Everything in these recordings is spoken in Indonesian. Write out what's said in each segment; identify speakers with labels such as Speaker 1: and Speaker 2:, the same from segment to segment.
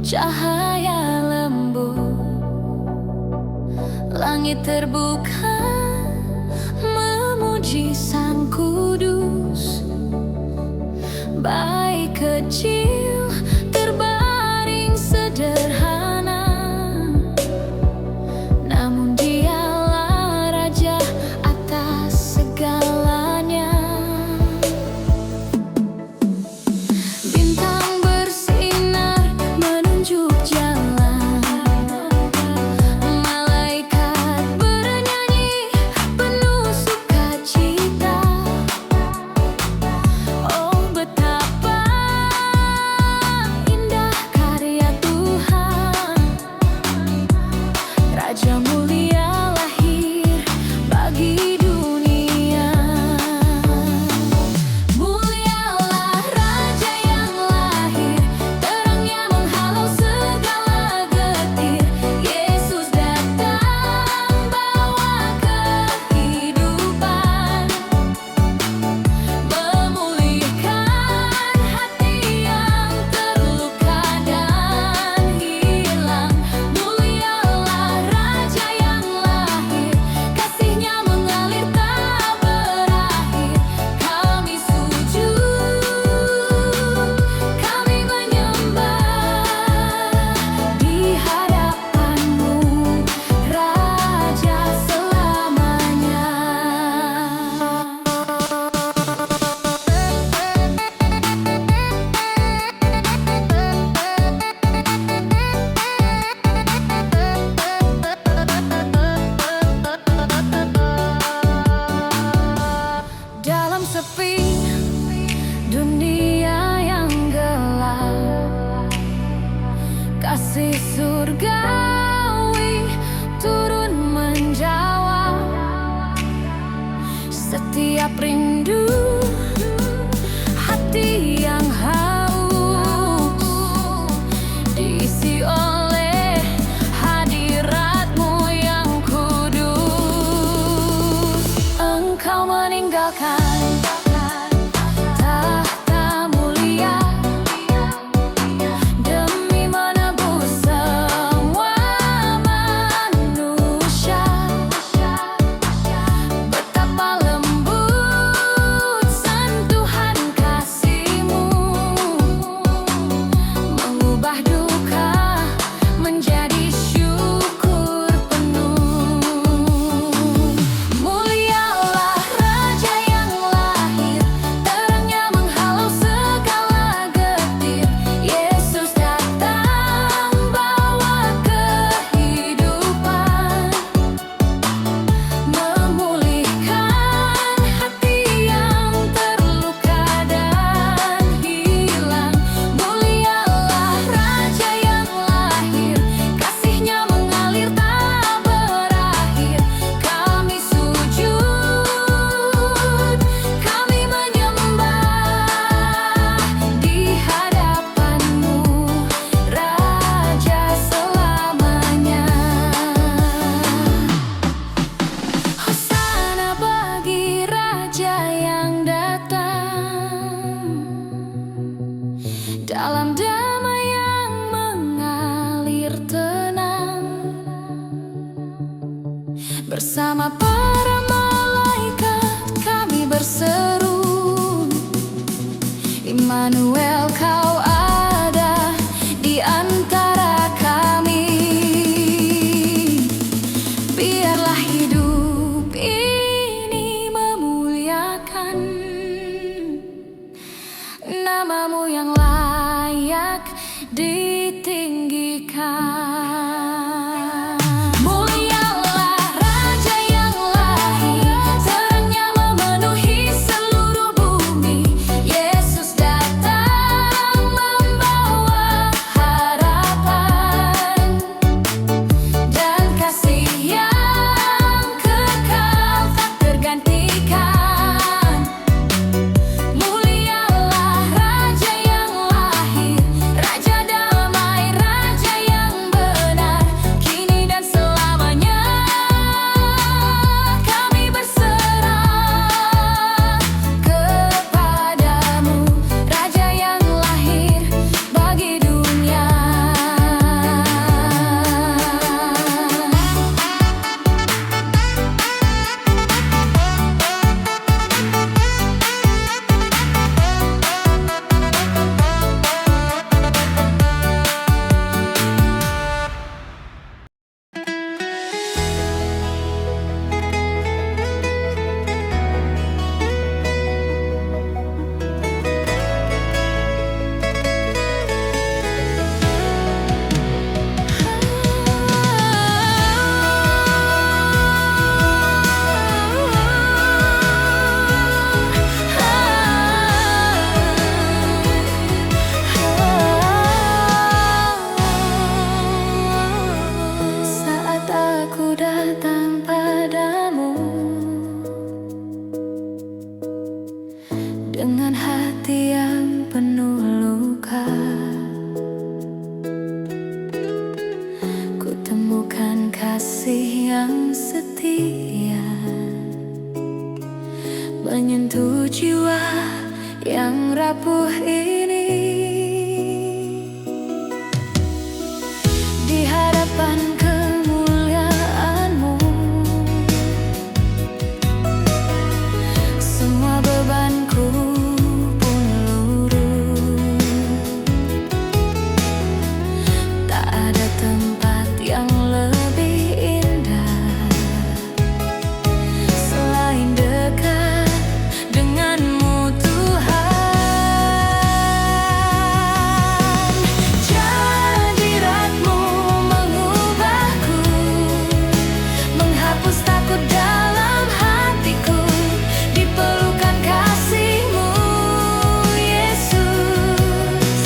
Speaker 1: cahaya lembut, langit terbuka memuji Sang Kudus. Bayi kecil terbaring sederhana, namun Dialah Raja atas segalanya. Bintang bersinar menunjuk jalan, malaikat bernyanyi penuh sukacita. Oh, betapa indah karya Tuhan, Raja mulia lahir bagi dunia. Mulialah Raja yang lahir, terangnya menghalau segala getir. Yesus datang bawa kehidupan, memulihkan hati yang terluka dan hilang. Mulialah Raja yang lahir, kasih-Nya mengalir tak berakhir. Kami sujud, kami menyembah di hadapan-Mu, Raja selamanya. Dalam sepi dunia yang gelap, kasih surgawi turun menjawab setiap rindu hati yang haus, diisi oleh hadirat-Mu yang kudus. Engkau meninggalkan tahta mulia demi menebus semua manusia. Betapa lembut sentuhan kasih-Mu, mengubah duka menjadi syukur penuh. Mulialah Raja yang lahir, terangnya menghalau segala getir. Yesus datang bawa kehidupan, memulihkan hati yang terluka dan hilang. Mulialah Raja yang lahir, kasih-Nya mengalir tak berakhir. Kami sujud, kami menyembah di hadapan-Mu, Raja selamanya. Hosana bagi Raja yang datang, dalam damai yang mengalir tenang. Bersama para malaikat kami berseru, Immanuel, Kau ada di antara kami. Biarlah hidup ini memuliakan nama-Mu yang layak ditinggikan. Mulialah Raja yang lahir, terangnya memenuhi seluruh bumi. Yesus datang membawa harapan dan kasih yang kekal tak tergantikan. Mulialah Raja yang lahir, Raja damai, Raja yang dengan hati yang penuh luka. Ku temukan kasih yang setia, menyentuh jiwa yang rapuh ini. Di hadapan kemuliaan-Mu, semua bebanku pun luruh. Tak ada tempat yang lebih indah selain dekat dengan-Mu, Tuhan. Hadirat-Mu mengubahku, menghapus takut dalam hatiku. Di pelukan kasih-Mu, Yesus,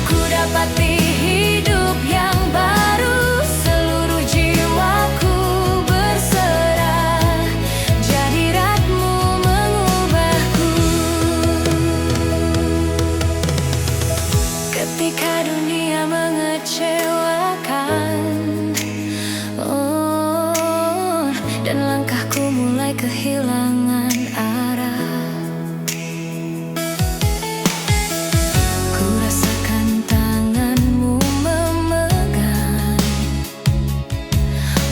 Speaker 1: ku dapati hidup yang baru. Seluruh jiwaku berserah, hadirat-Mu mengubahku. Ketika dunia mengecewakan, oh, dan langkahku mulai kehilangan arah, ku rasakan tangan-Mu memegang,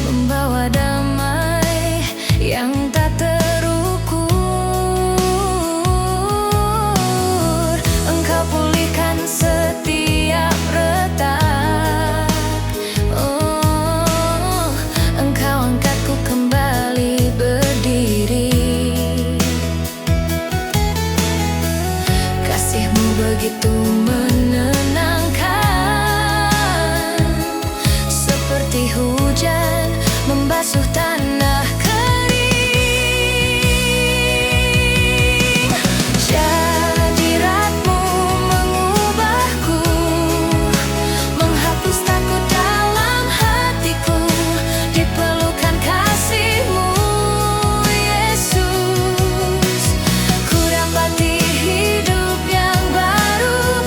Speaker 1: membawa damai yang tak terukur. Engkau pulihkan setiap retak, oh, Engkau angkatku kembali berdiri. Kasih-Mu begitu menenangkan, seperti hujan membasuh tanah kering. Hadirat-Mu mengubahku, menghapus takut dalam hatiku. Di pelukan kasih-Mu, Yesus, ku dapati hidup yang baru.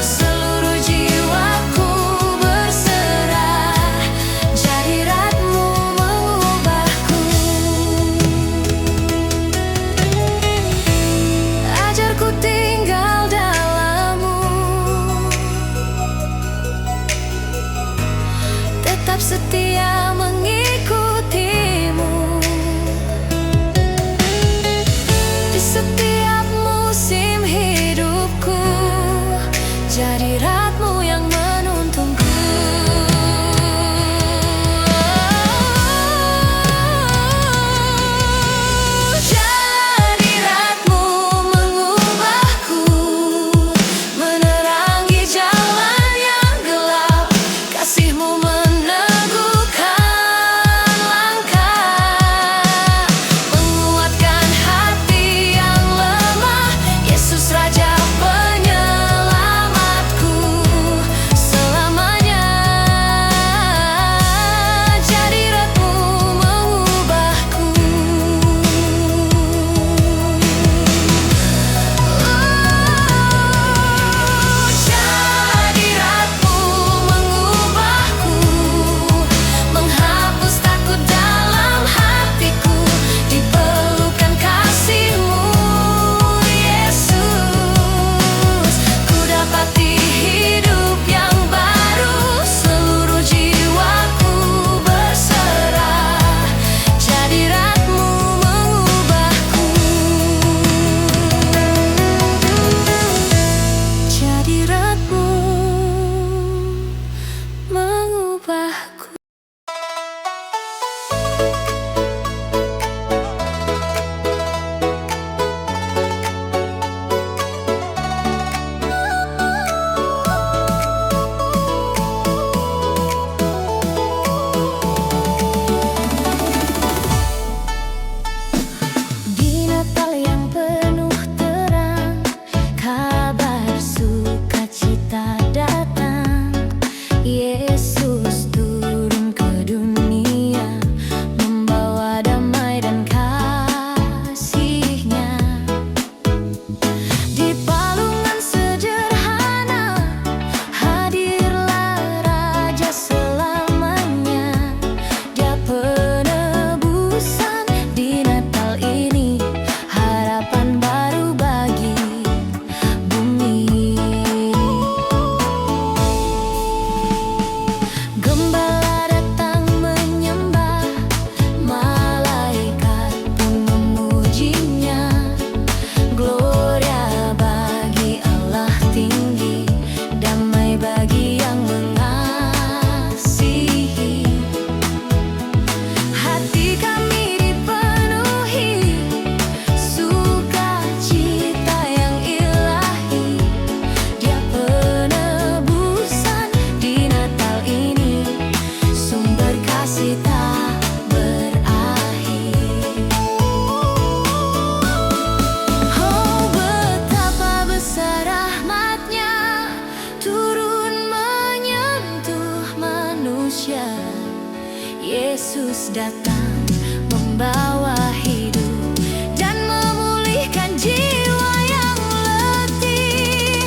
Speaker 1: Kristus datang membawa hidup dan memulihkan jiwa yang letih.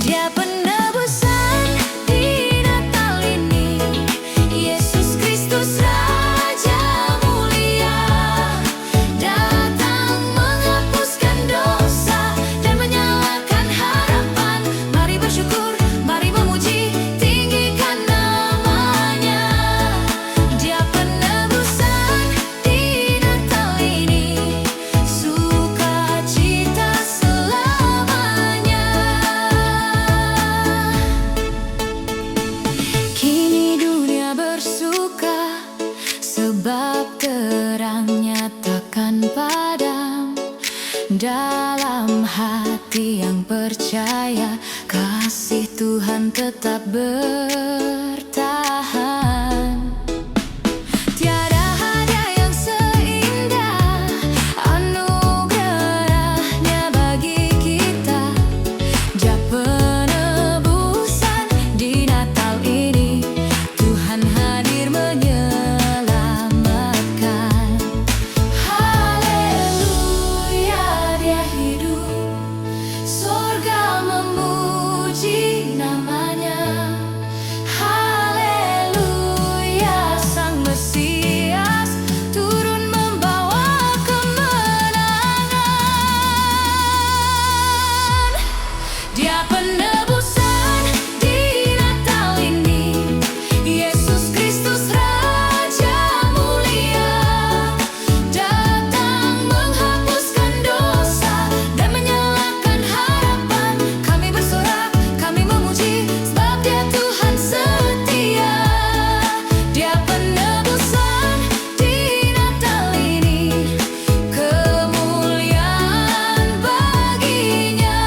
Speaker 1: Dia penebusan di Natal ini, Yesus Kristus Raja mulia, datang menghapuskan dosa dan menyalakan harapan. Mari bersyukur, mari memuji, tinggikan namanya. Dia penebusan di Natal ini, sukacita selamanya. Kini dunia bersuka, sebab terangnya takkan padam. Dalam hati yang percaya, kasih Tuhan tetap bertahan. Tiada hadiah yang seindah anugerahnya bagi kita. Dia penebusan di Natal ini, Tuhan hadir menyelamatkan. Haleluya, Dia hidup, sorga memuji namanya. Haleluya, Sang Mesias turun membawa kemenangan. Dia penebusan di Natal ini, Yesus Kristus Raja mulia, datang menghapuskan dosa dan menyalakan harapan. Kami bersorak, kami memuji, sebab Dia Tuhan setia. Dia penebusan di Natal ini, kemuliaan baginya.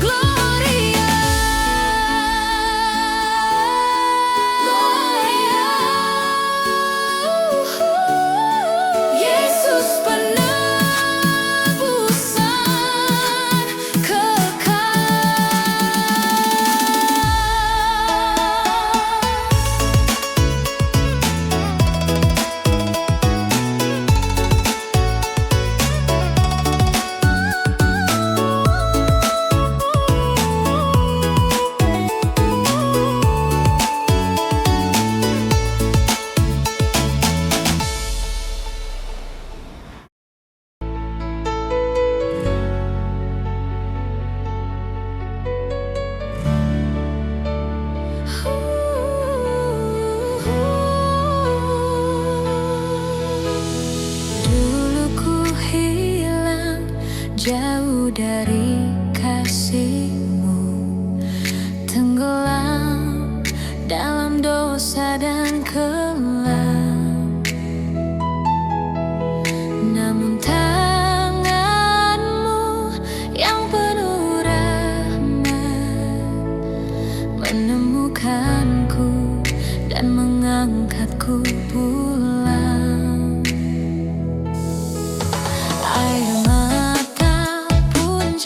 Speaker 1: Gloria, Gloria. Yesus penebusan kekal. Dulu ku hilang jauh dari kasih-Mu, tenggelam dalam dosa dan kelam. Namun tangan-Mu yang penuh rahmat menemukanku dan mengangkatku pulang. Air mata pun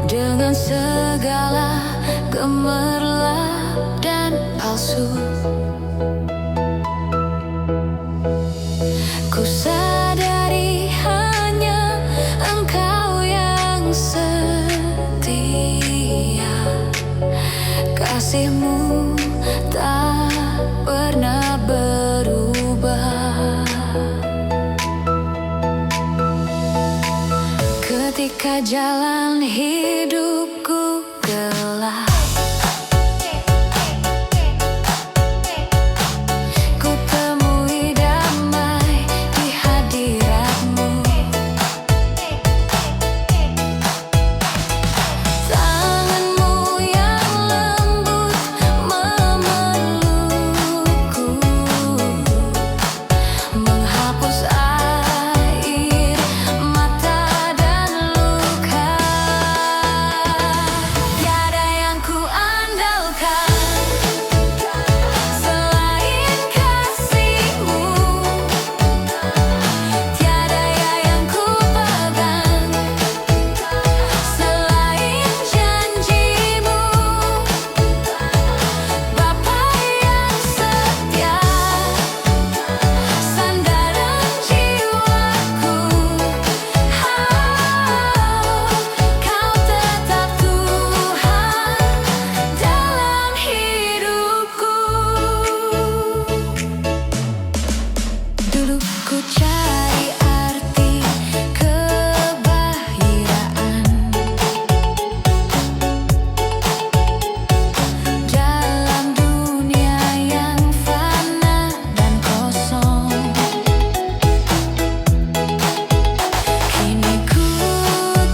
Speaker 1: dengan segala gemerlap dan palsu. Ku sadari hanya engkau yang setia, kasihmu tak pernah berubah. Ketika jalan hidupku gelap, ku temui damai di hadiratmu. Tanganmu yang lembut memelukku, menghapus air mata dan luka. Tiada yang ku andalkan selain kasihmu, tiada yang ku pegang selain janjimu. Bapa yang setia, sandaran jiwaku. Kau tetap Tuhan dalam hidupku. Dulu ku cari arti kebahagiaan dalam dunia yang fana dan kosong. Kini ku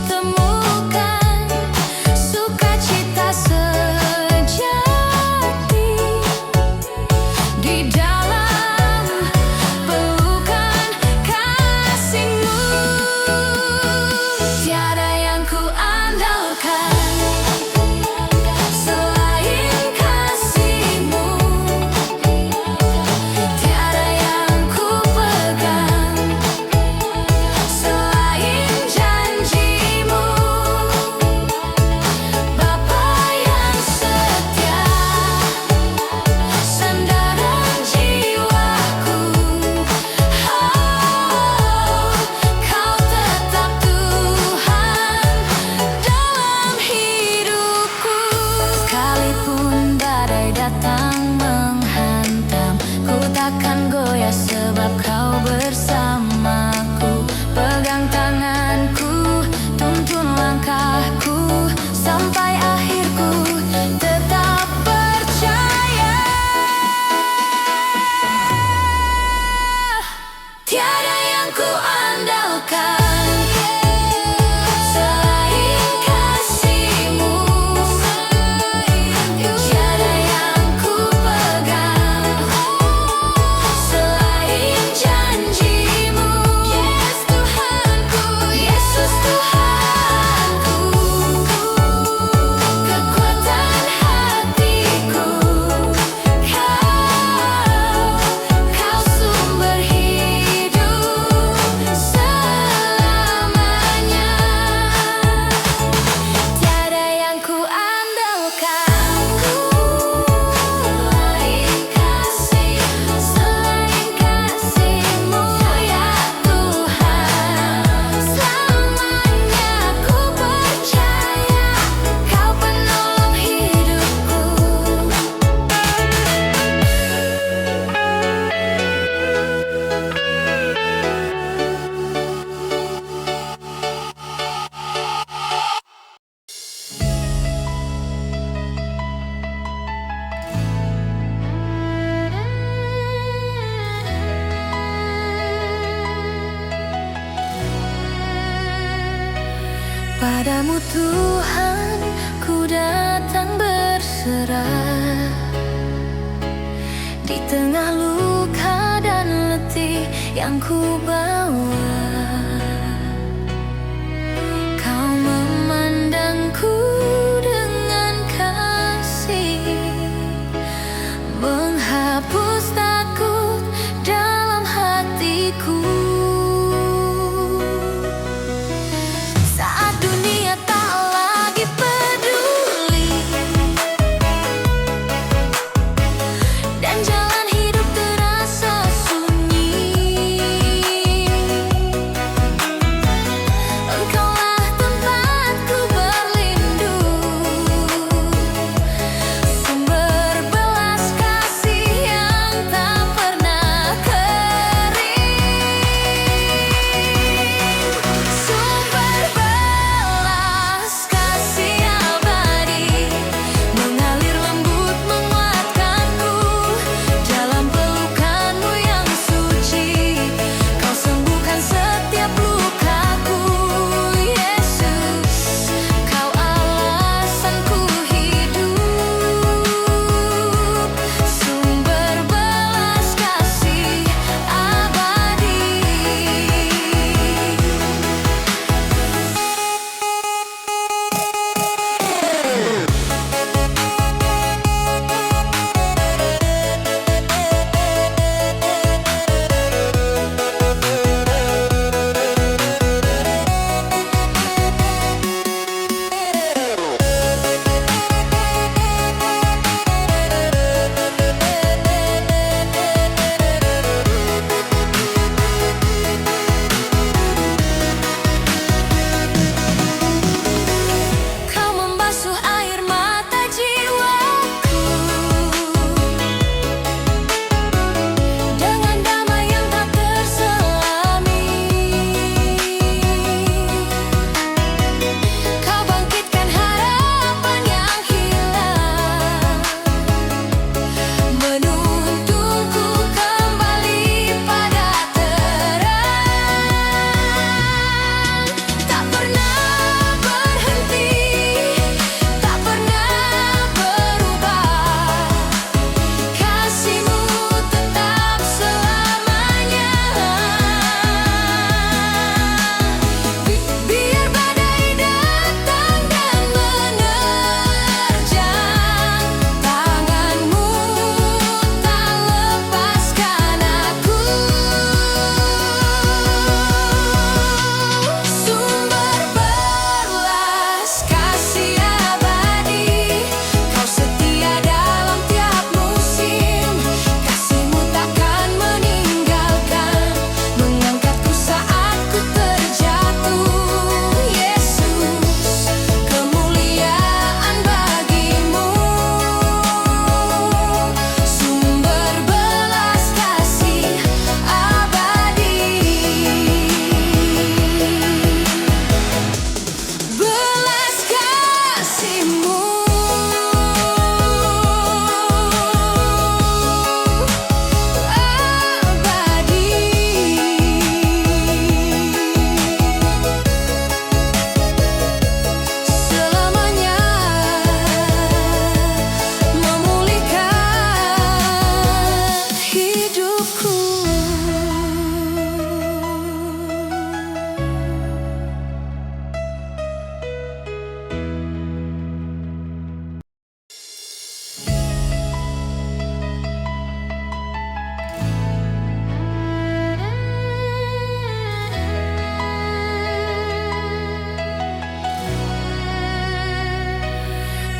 Speaker 1: temukan sukacita sejati di dalam pelukan kasihmu. Tiada yang ku andalkan selain kasihmu, tiada yang ku pegang selain janjimu. Bapa yang setia, sandaran jiwaku. Kau tetap Tuhan dalam hidupku. Sekalipun badai datang menghantam, ku takkan goyah sebab kau bersamaku. Pegang tanganku, tuntun langkahku sampai akhirku, tetap percaya. Tiada yang ku andalkan selain kasihmu, tiada yang ku pegang selain janjimu. Yes Tuhanku, Yesus Tuhanku, kekuatan hatiku. Kau sumber hidup selamanya. Tiada yang ku andalkan selain kasihmu, ya Tuhan. Selamanya ku percaya Kau penolong hidupku. Padamu Tuhan, ku datang berserah. Di tengah luka dan letih yang ku bawa, Kau memandangku dengan kasih, menghapus takut dalam hatiku.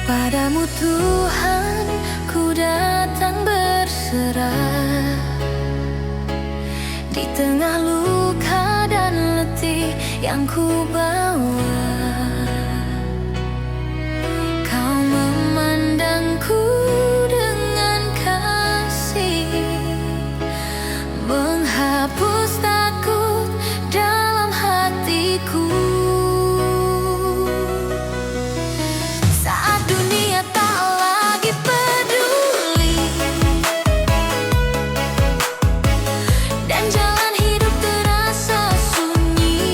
Speaker 1: Padamu Tuhan, ku datang berserah. Di tengah luka dan letih yang ku bawa, Kau memandangku dengan kasih, menghapus takut dalam hatiku. Saat dunia tak lagi peduli dan jalan hidup terasa sunyi,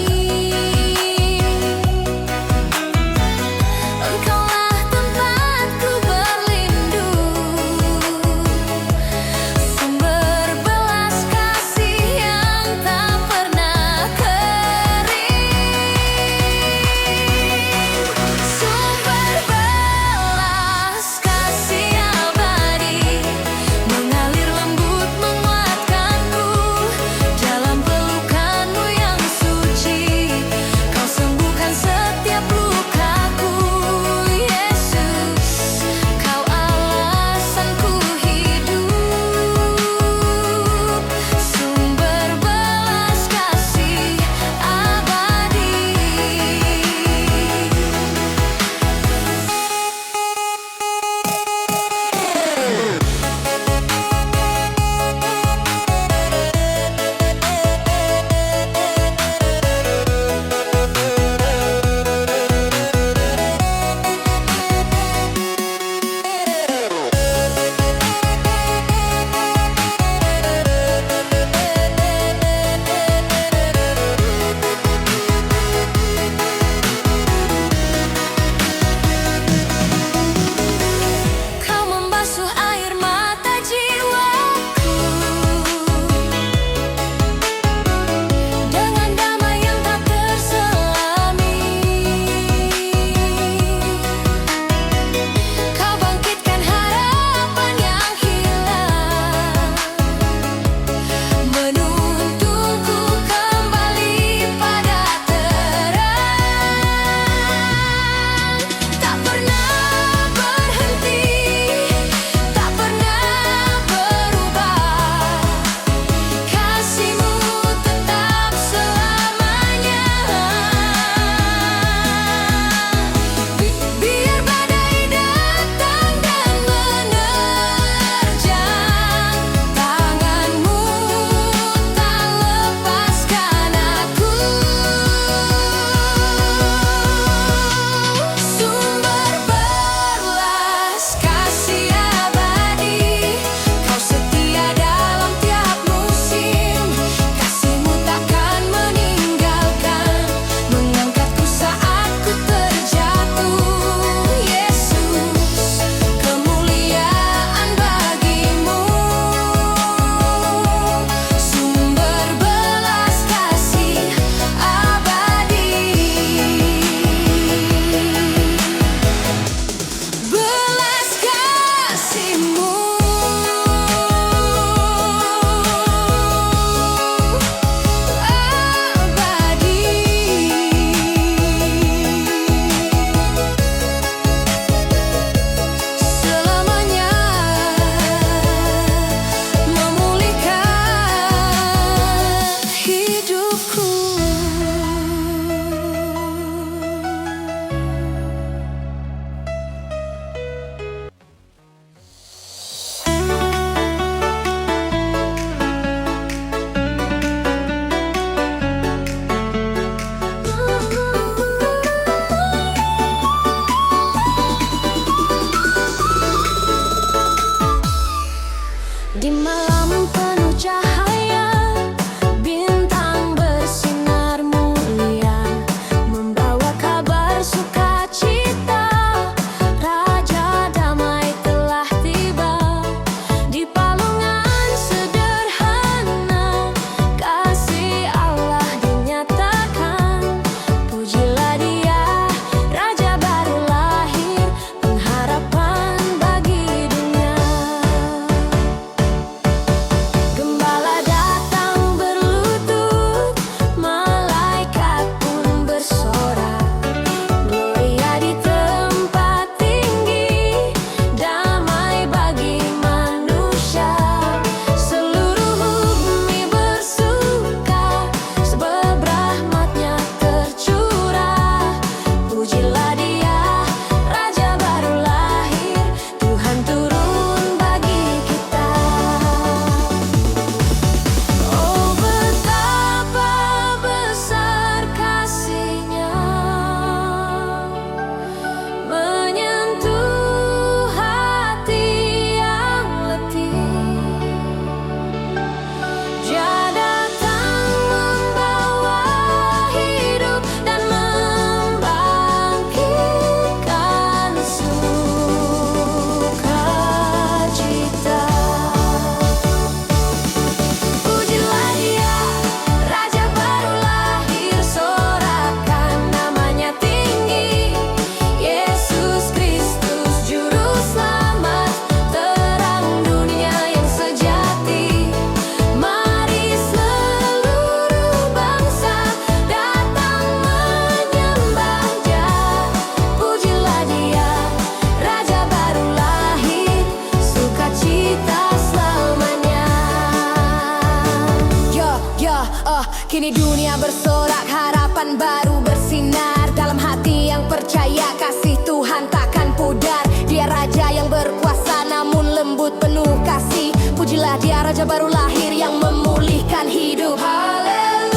Speaker 1: Kini dunia bersorak, harapan baru bersinar dalam hati yang percaya kasih Tuhan takkan pudar. Dia raja yang berkuasa namun lembut penuh kasih. Pujilah dia raja baru lahir yang memulihkan hidup. Haleluya,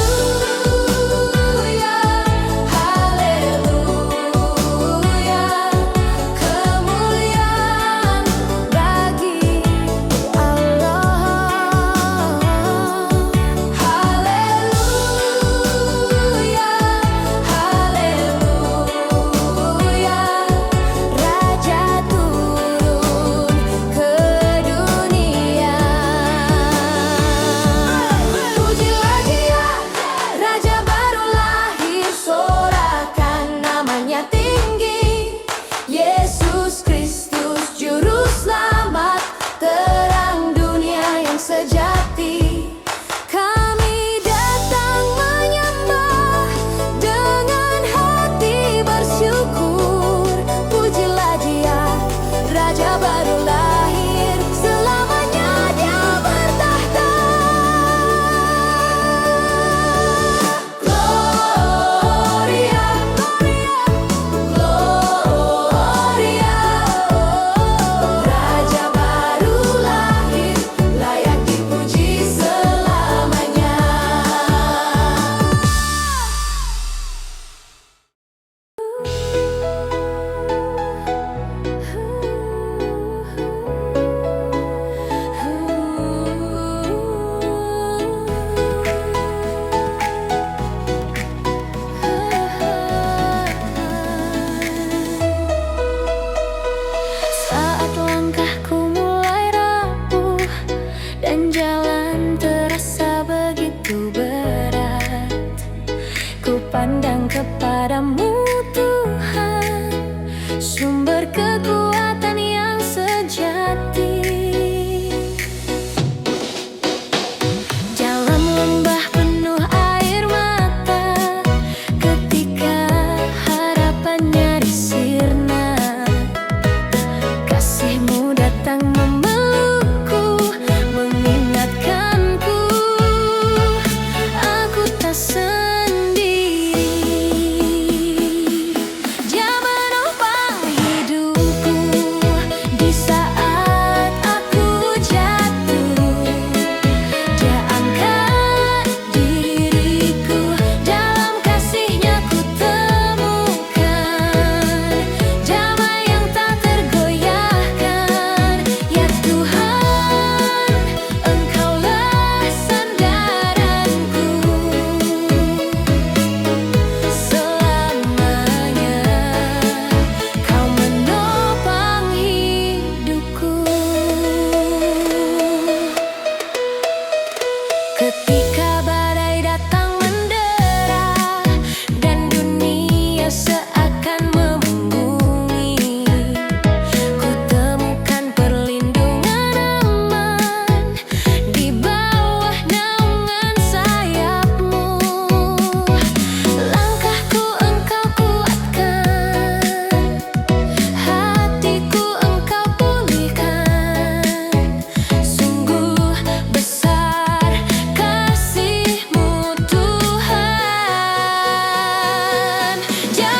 Speaker 1: haleluya, kemuliaan bagi Allah. Haleluya, haleluya, raja turun ke dunia. Pujilah dia, raja baru lahir, sorakan namanya tinggi. Yesus Kristus juru selamat, terang dunia yang sejati. Kami datang menyembah dengan hati bersyukur. Pujilah dia, raja baru lahir, selamanya dia bertahta. Gloria, Gloria, raja baru lahir, layak dipuji selamanya. Saat langkahku mulai rapuh dan jalan terasa begitu berat, ku pandang kepadamu Tuhan, sumber kekuatan yang sejati. Dalam lembah penuh air mata, ketika harapannya disirna, kasih-Mu datang memelukku, mengingatkanku aku tak sendiri. Dia menopang hidupku di saat aku jatuh. Dia angkat diriku, dalam kasih-Nya ku temukan damai yang tak tergoyahkan. Ya Tuhan, Engkaulah sandaranku, selamanya Kau menopang hidupku. Ketika badai datang mendera dan dunia seakan membumi, ku temukan perlindungan aman di bawah naungan sayap-Mu. Langkahku Engkau kuatkan, hatiku Engkau pulihkan. Sungguh besar kasih-Mu Tuhan. Dia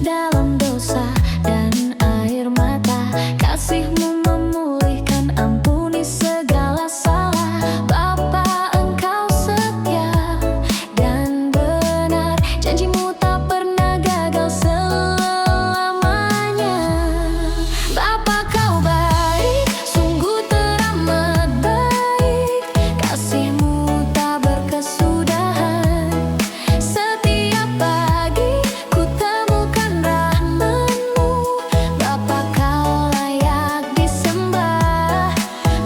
Speaker 2: dalam dosa dan air mata. Kasih-Mu memulihkan, ampuni segala salah. Bapa, Engkau setia dan benar, janji-Mu tak pernah gagal selamanya. Bapa, Kau baik, sungguh teramat baik. Kasih-Mu tak berkesudahan. Setiap pagi ku temukan rahmat-Mu. Bapa, Kau layak disembah.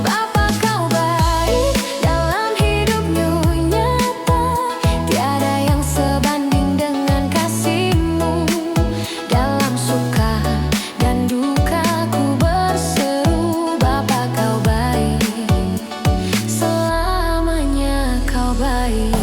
Speaker 2: Bapa, Kau baik, dalam hidupku nyata. Tiada yang sebanding dengan kasih-Mu. Dalam suka dan duka ku berseru, Bapa, Kau baik, selamanya Kau baik.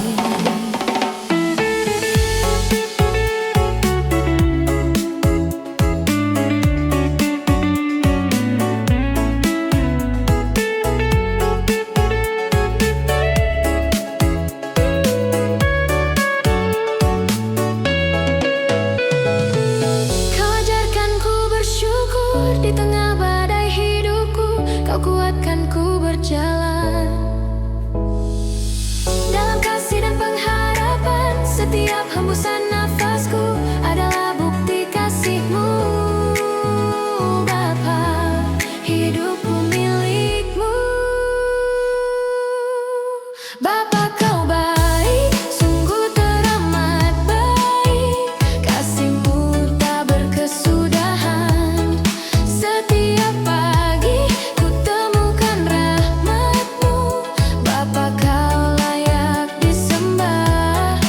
Speaker 2: Kau ajarkan ku bersyukur di tengah badai hidupku. Kau kuatkan ku berjalan dalam kasih dan pengharapan. Setiap hembusan nafasku adalah bukti kasih-Mu. Bapa, hidupku milik-Mu. Bapa, Kau baik, sungguh teramat baik. Kasih-Mu tak berkesudahan. Setiap pagi ku temukan rahmat-Mu. Bapa, Kau layak disembah.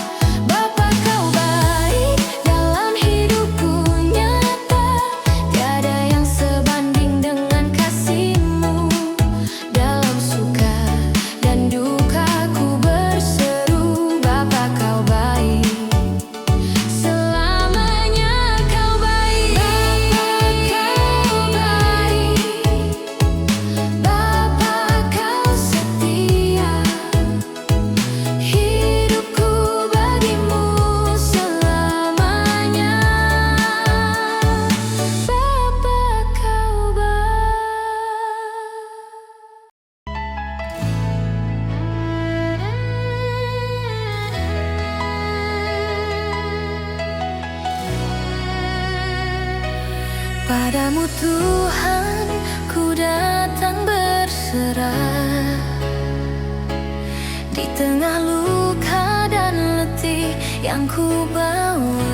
Speaker 2: Bapa, Kau baik, dalam hidupku nyata. Tiada yang sebanding dengan kasih-Mu. Dalam suka dan duka ku berseru, Bapa, Kau baik, selamanya Kau baik. Bapa, Kau baik, Bapa, Kau setia. Hidupku bagi-Mu selamanya. Bapa, Kau baik. Padamu Tuhan, ku datang berserah. Di tengah luka dan letih yang ku bawa,